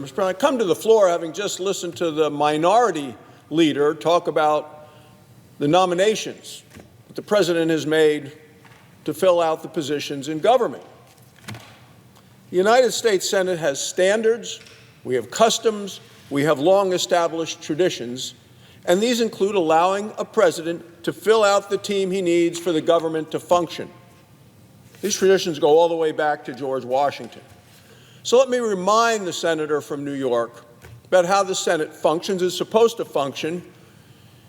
Mr. President, I come to the floor having just listened to the minority leader talk about the nominations that the President has made to fill out the positions in government. The United States Senate has standards, we have customs, we have long-established traditions, and these include allowing a president to fill out the team he needs for the government to function. These traditions go all the way back to George Washington. So let me remind the senator from New York about how the Senate functions, is supposed to function,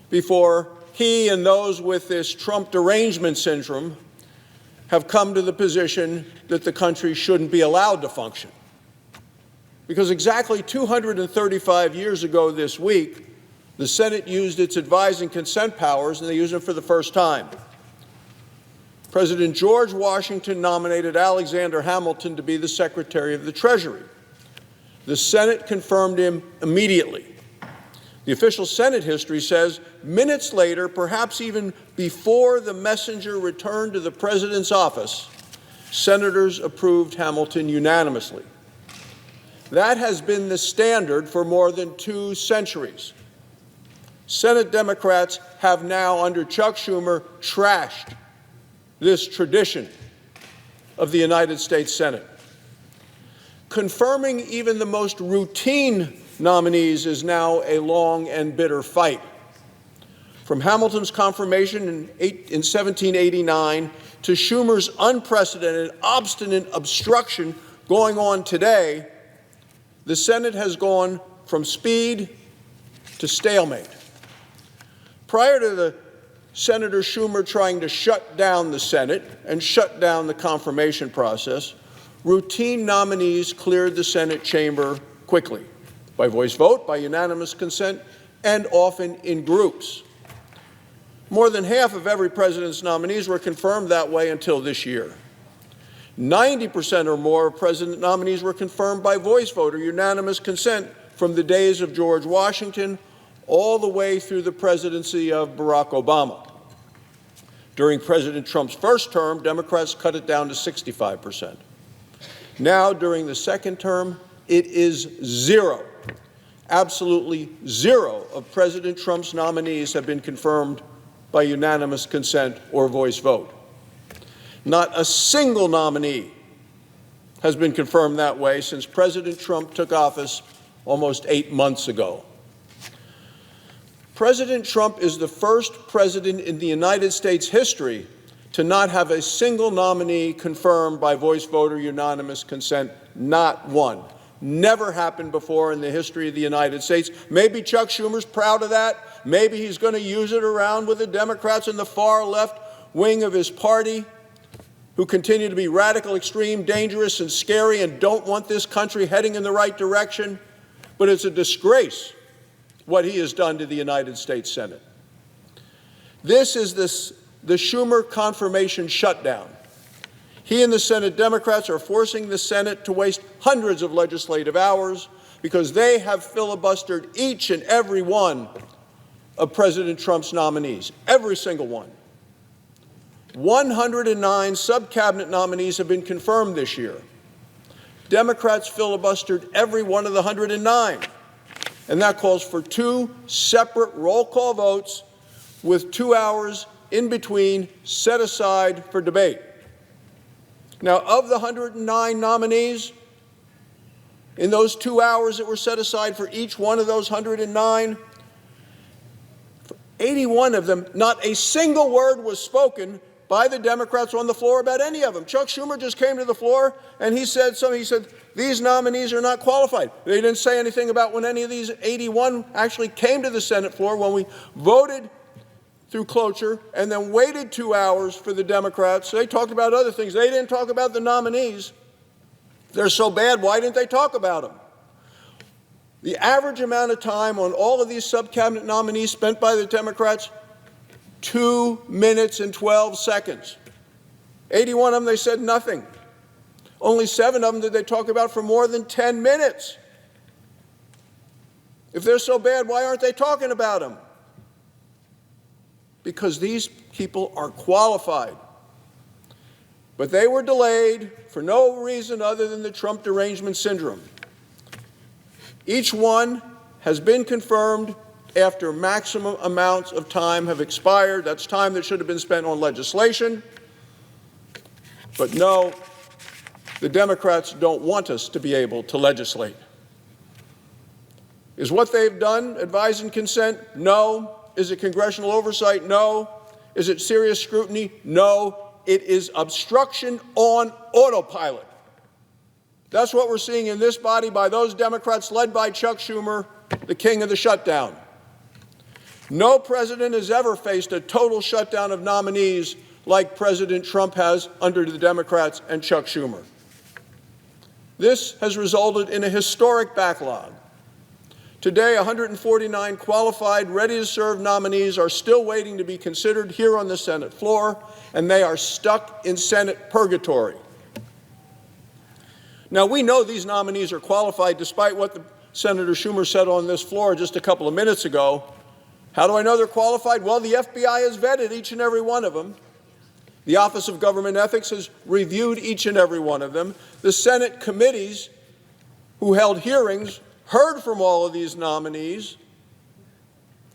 before he and those with this Trump derangement syndrome have come to the position that the country shouldn't be allowed to function. Because exactly 235 years ago this week, the Senate used its advising consent powers, and they used them for the first time. President George Washington nominated Alexander Hamilton to be the Secretary of the Treasury. The Senate confirmed him immediately. The official Senate history says minutes later, perhaps even before the messenger returned to the President's office, senators approved Hamilton unanimously. That has been the standard for more than 2 centuries. Senate Democrats have now, under Chuck Schumer, trashed this tradition of the United States Senate. Confirming even the most routine nominees is now a long and bitter fight. From Hamilton's confirmation in 1789 to Schumer's unprecedented, obstinate obstruction going on today, the Senate has gone from speed to stalemate. Prior to the Senator Schumer trying to shut down the Senate and shut down the confirmation process, routine nominees cleared the Senate chamber quickly, by voice vote, by unanimous consent, and often in groups. More than half of every president's nominees were confirmed that way until this year. 90% or more of president nominees were confirmed by voice vote or unanimous consent from the days of George Washington all the way through the presidency of Barack Obama. During President Trump's first term, Democrats cut it down to 65%. Now, during the second term, it is 0. Absolutely 0 of President Trump's nominees have been confirmed by unanimous consent or voice vote. Not a single nominee has been confirmed that way since President Trump took office almost 8 months ago. President Trump is the first president in the United States history to not have a single nominee confirmed by voice vote or unanimous consent, not one. Never happened before in the history of the United States. Maybe Chuck Schumer's proud of that. Maybe he's going to use it around with the Democrats in the far left wing of his party, who continue to be radical, extreme, dangerous, and scary and don't want this country heading in the right direction. But it's a disgrace what he has done to the United States Senate. This is the Schumer confirmation shutdown. He and the Senate Democrats are forcing the Senate to waste hundreds of legislative hours because they have filibustered each and every one of President Trump's nominees, every single one. 109 sub-cabinet nominees have been confirmed this year. Democrats filibustered every one of the 109. And that calls for 2 separate roll call votes with 2 hours in between set aside for debate. Now, of the 109 nominees, in those 2 hours that were set aside for each one of those 109, 81 of them, not a single word was spoken by the Democrats on the floor about any of them. Chuck Schumer just came to the floor and he said something. He said, these nominees are not qualified. They didn't say anything about when any of these 81 actually came to the Senate floor, when we voted through cloture and then waited 2 hours for the Democrats. They talked about other things. They didn't talk about the nominees. If they're so bad, why didn't they talk about them? The average amount of time on all of these sub-cabinet nominees spent by the Democrats, 2 minutes and 12 seconds. 81 of them, they said nothing. Only 7 of them did they talk about for more than 10 minutes. If they're so bad, why aren't they talking about them? Because these people are qualified. But they were delayed for no reason other than the Trump derangement syndrome. Each one has been confirmed after maximum amounts of time have expired. That's time that should have been spent on legislation. But no, the Democrats don't want us to be able to legislate. Is what they've done advise and consent? No. Is it congressional oversight? No. Is it serious scrutiny? No. It is obstruction on autopilot. That's what we're seeing in this body by those Democrats led by Chuck Schumer, the king of the shutdown. No president has ever faced a total shutdown of nominees like President Trump has under the Democrats and Chuck Schumer. This has resulted in a historic backlog. Today, 149 qualified, ready-to-serve nominees are still waiting to be considered here on the Senate floor, and they are stuck in Senate purgatory. Now, we know these nominees are qualified, despite what Senator Schumer said on this floor just a couple of minutes ago. How do I know they're qualified? Well, the FBI has vetted each and every one of them. The Office of Government Ethics has reviewed each and every one of them. The Senate committees who held hearings heard from all of these nominees,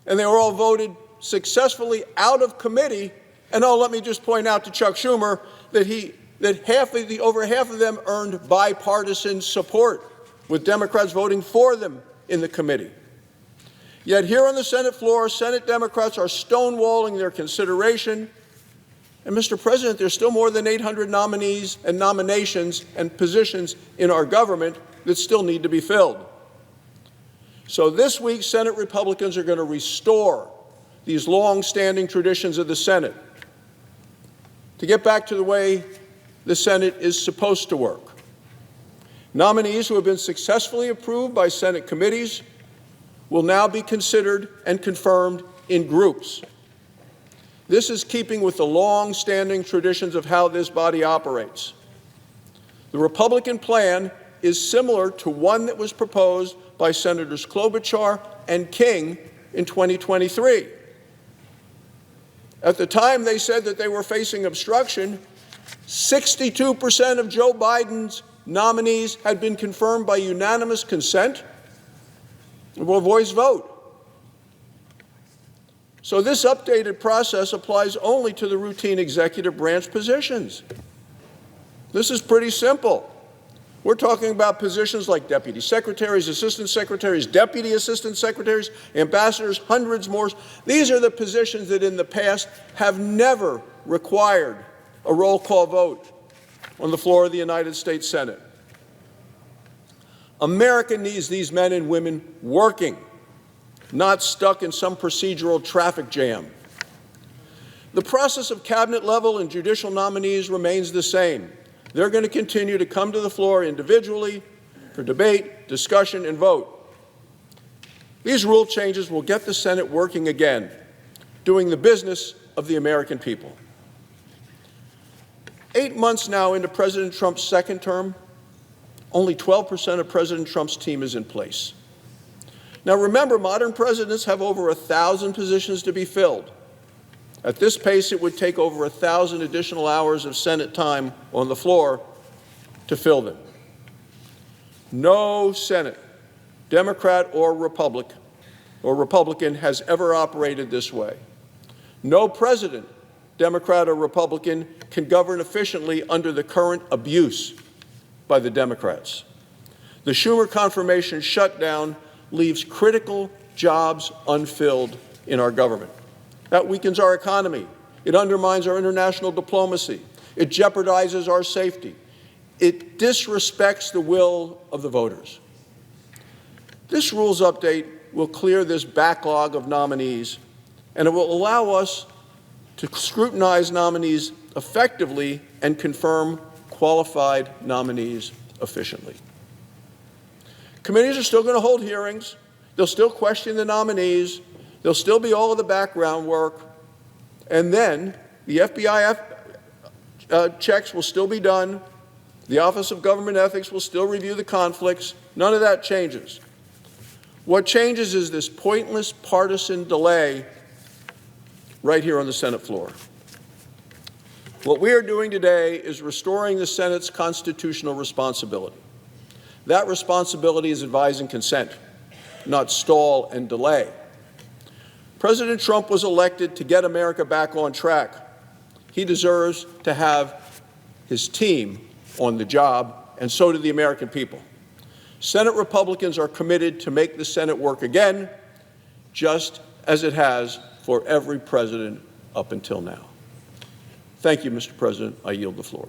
and they were all voted successfully out of committee. And let me just point out to Chuck Schumer that over half of them earned bipartisan support, with Democrats voting for them in the committee. Yet here on the Senate floor, Senate Democrats are stonewalling their consideration. And Mr. President, there's still more than 800 nominees and nominations and positions in our government that still need to be filled. So this week, Senate Republicans are going to restore these long-standing traditions of the Senate to get back to the way the Senate is supposed to work. Nominees who have been successfully approved by Senate committees will now be considered and confirmed in groups. This is keeping with the long-standing traditions of how this body operates. The Republican plan is similar to one that was proposed by Senators Klobuchar and King in 2023. At the time they said that they were facing obstruction, 62% of Joe Biden's nominees had been confirmed by unanimous consent or voice vote. So this updated process applies only to the routine executive branch positions. This is pretty simple. We're talking about positions like deputy secretaries, assistant secretaries, deputy assistant secretaries, ambassadors, hundreds more. These are the positions that in the past have never required a roll call vote on the floor of the United States Senate. America needs these men and women working, not stuck in some procedural traffic jam. The process of cabinet level and judicial nominees remains the same. They're going to continue to come to the floor individually for debate, discussion, and vote. These rule changes will get the Senate working again, doing the business of the American people. 8 months now into President Trump's second term, only 12% of President Trump's team is in place. Now remember, modern presidents have over 1,000 positions to be filled. At this pace, it would take over 1,000 additional hours of Senate time on the floor to fill them. No Senate, Democrat or Republican, has ever operated this way. No president, Democrat or Republican, can govern efficiently under the current abuse by the Democrats. The Schumer confirmation shutdown leaves critical jobs unfilled in our government. That weakens our economy. It undermines our international diplomacy. It jeopardizes our safety. It disrespects the will of the voters. This rules update will clear this backlog of nominees, and it will allow us to scrutinize nominees effectively and confirm qualified nominees efficiently. Committees are still going to hold hearings. They'll still question the nominees. There'll still be all of the background work, and then the FBI checks will still be done. The Office of Government Ethics will still review the conflicts. None of that changes. What changes is this pointless partisan delay right here on the Senate floor. What we are doing today is restoring the Senate's constitutional responsibility. That responsibility is advise and consent, not stall and delay. President Trump was elected to get America back on track. He deserves to have his team on the job, and so do the American people. Senate Republicans are committed to make the Senate work again, just as it has for every president up until now. Thank you, Mr. President. I yield the floor.